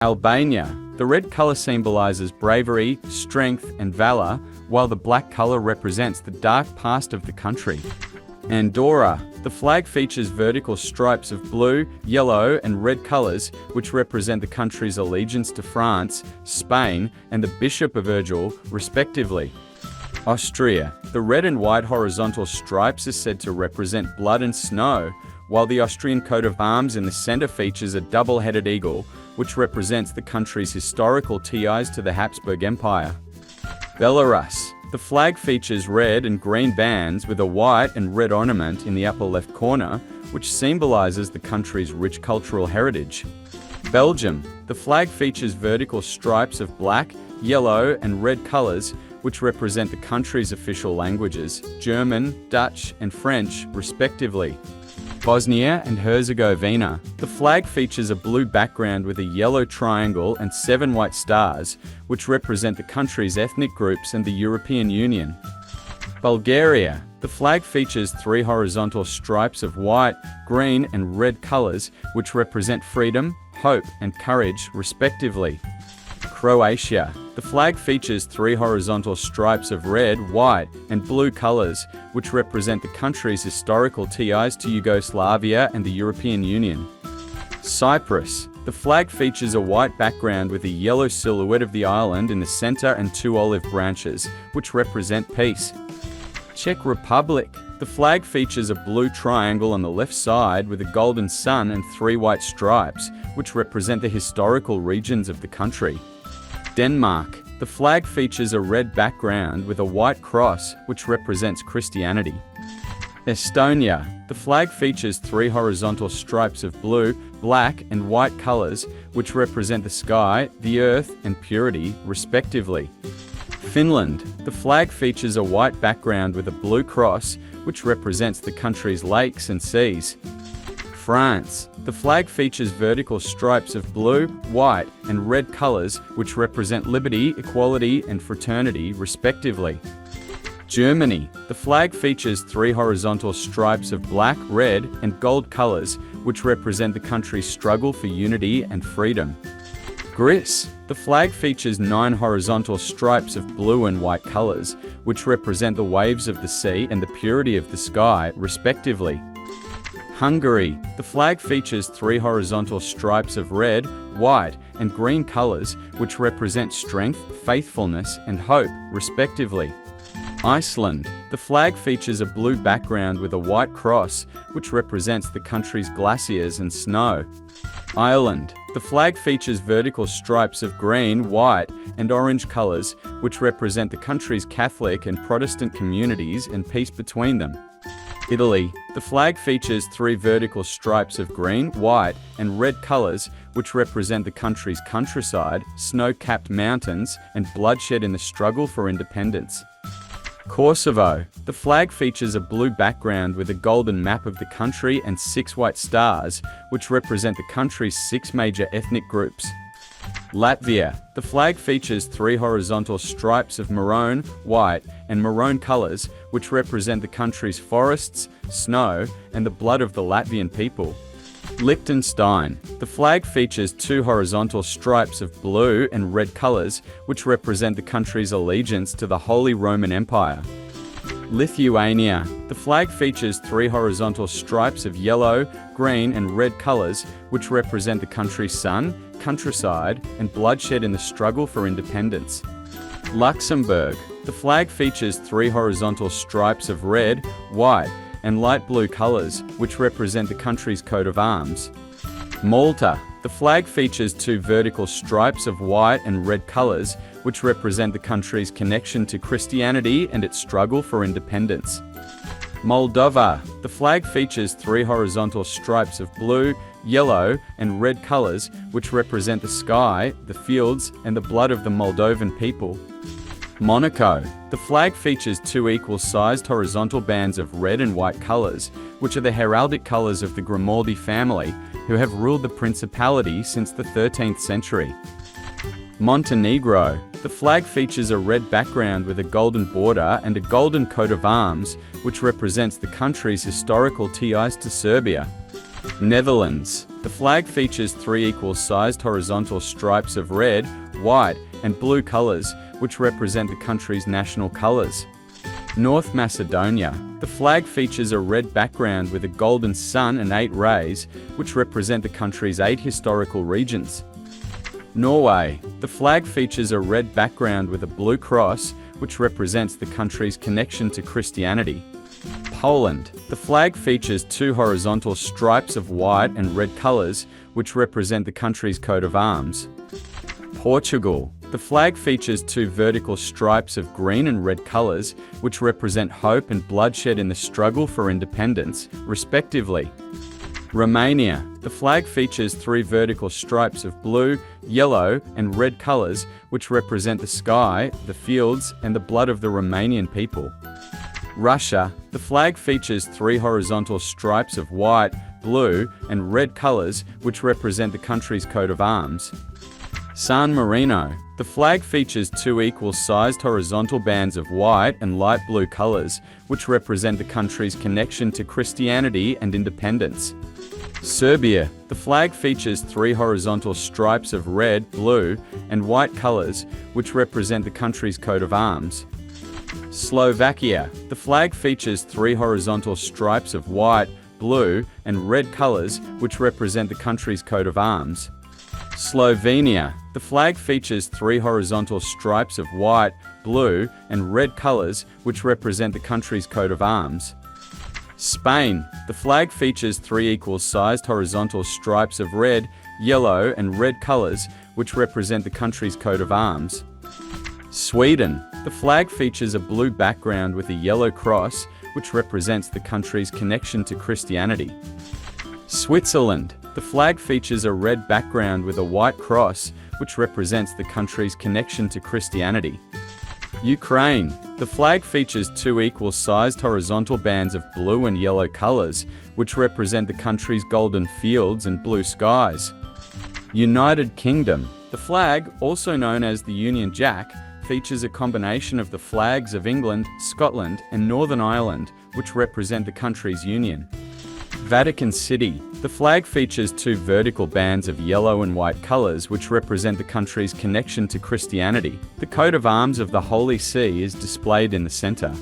Albania. The red color symbolizes bravery, strength, and valor, while the black color represents the dark past of the country. Andorra. The flag features vertical stripes of blue, yellow, and red colors, which represent the country's allegiance to France, Spain, and the Bishop of Urgell, respectively. Austria. The red and white horizontal stripes are said to represent blood and snow, while the Austrian coat of arms in the center features a double-headed eagle, which represents the country's historical ties to the Habsburg Empire. Belarus. The flag features red and green bands with a white and red ornament in the upper left corner, which symbolizes the country's rich cultural heritage. Belgium. The flag features vertical stripes of black, yellow, and red colors, which represent the country's official languages, German, Dutch, and French, respectively. Bosnia and Herzegovina. The flag features a blue background with a yellow triangle and 7 white stars, which represent the country's ethnic groups and the European Union. Bulgaria. The flag features 3 horizontal stripes of white, green, and red colors, which represent freedom, hope, and courage, respectively. Croatia. The flag features 3 horizontal stripes of red, white, and blue colors, which represent the country's historical ties to Yugoslavia and the European Union. Cyprus. The flag features a white background with a yellow silhouette of the island in the center and 2 olive branches, which represent peace. Czech Republic. The flag features a blue triangle on the left side with a golden sun and 3 white stripes, which represent the historical regions of the country. Denmark. The flag features a red background with a white cross, which represents Christianity. Estonia. The flag features 3 horizontal stripes of blue, black, and white colors, which represent the sky, the earth, and purity, respectively. Finland. The flag features a white background with a blue cross, which represents the country's lakes and seas. France. The flag features vertical stripes of blue, white, and red colors, which represent liberty, equality, and fraternity, respectively. Germany. The flag features 3 horizontal stripes of black, red, and gold colors, which represent the country's struggle for unity and freedom. Greece. The flag features 9 horizontal stripes of blue and white colors, which represent the waves of the sea and the purity of the sky, respectively. Hungary. The flag features 3 horizontal stripes of red, white, and green colors, which represent strength, faithfulness, and hope, respectively. Iceland. The flag features a blue background with a white cross, which represents the country's glaciers and snow. Ireland. The flag features vertical stripes of green, white, and orange colors, which represent the country's Catholic and Protestant communities and peace between them. Italy. The flag features 3 vertical stripes of green, white, and red colors, which represent the country's countryside, snow-capped mountains, and bloodshed in the struggle for independence. Kosovo. The flag features a blue background with a golden map of the country and 6 white stars, which represent the country's 6 major ethnic groups. Latvia. The flag features 3 horizontal stripes of maroon, white, and maroon colors, which represent the country's forests, snow, and the blood of the Latvian people. Liechtenstein. The flag features 2 horizontal stripes of blue and red colors, which represent the country's allegiance to the Holy Roman Empire. Lithuania. The flag features 3 horizontal stripes of yellow, green, and red colors, which represent the country's sun, countryside, and bloodshed in the struggle for independence. Luxembourg. The flag features 3 horizontal stripes of red, white, and light blue colors, which represent the country's coat of arms. Malta. The flag features 2 vertical stripes of white and red colors, which represent the country's connection to Christianity and its struggle for independence. Moldova. The flag features 3 horizontal stripes of blue, yellow, and red colors, which represent the sky, the fields, and the blood of the Moldovan people. Monaco. The flag features 2 equal-sized horizontal bands of red and white colors, which are the heraldic colors of the Grimaldi family, who have ruled the principality since the 13th century. Montenegro. The flag features a red background with a golden border and a golden coat of arms, which represents the country's historical ties to Serbia. Netherlands. The flag features 3 equal-sized horizontal stripes of red, white, and blue colors, which represent the country's national colors. North Macedonia. The flag features a red background with a golden sun and 8 rays, which represent the country's 8 historical regions. Norway. The flag features a red background with a blue cross, which represents the country's connection to Christianity. Poland. The flag features 2 horizontal stripes of white and red colors, which represent the country's coat of arms. Portugal. The flag features 2 vertical stripes of green and red colors, which represent hope and bloodshed in the struggle for independence, respectively. Romania. The flag features 3 vertical stripes of blue, yellow, and red colors, which represent the sky, the fields, and the blood of the Romanian people. Russia. The flag features 3 horizontal stripes of white, blue, and red colors, which represent the country's coat of arms. San Marino. The flag features 2 equal-sized horizontal bands of white and light blue colors, which represent the country's connection to Christianity and independence. Serbia. The flag features 3 horizontal stripes of red, blue, and white colors, which represent the country's coat of arms. Slovakia. The flag features 3 horizontal stripes of white, blue, and red colors, which represent the country's coat of arms. Slovenia. The flag features 3 horizontal stripes of white, blue, and red colors, which represent the country's coat of arms. Spain. The flag features 3 equal-sized horizontal stripes of red, yellow, and red colors, which represent the country's coat of arms. Sweden. The flag features a blue background with a yellow cross, which represents the country's connection to Christianity. Switzerland. The flag features a red background with a white cross, which represents the country's connection to Christianity. Ukraine. The flag features 2 equal-sized horizontal bands of blue and yellow colors, which represent the country's golden fields and blue skies. United Kingdom. The flag, also known as the Union Jack, features a combination of the flags of England, Scotland, and Northern Ireland, which represent the country's union. Vatican City. The flag features 2 vertical bands of yellow and white colors, which represent the country's connection to Christianity. The coat of arms of the Holy See is displayed in the center.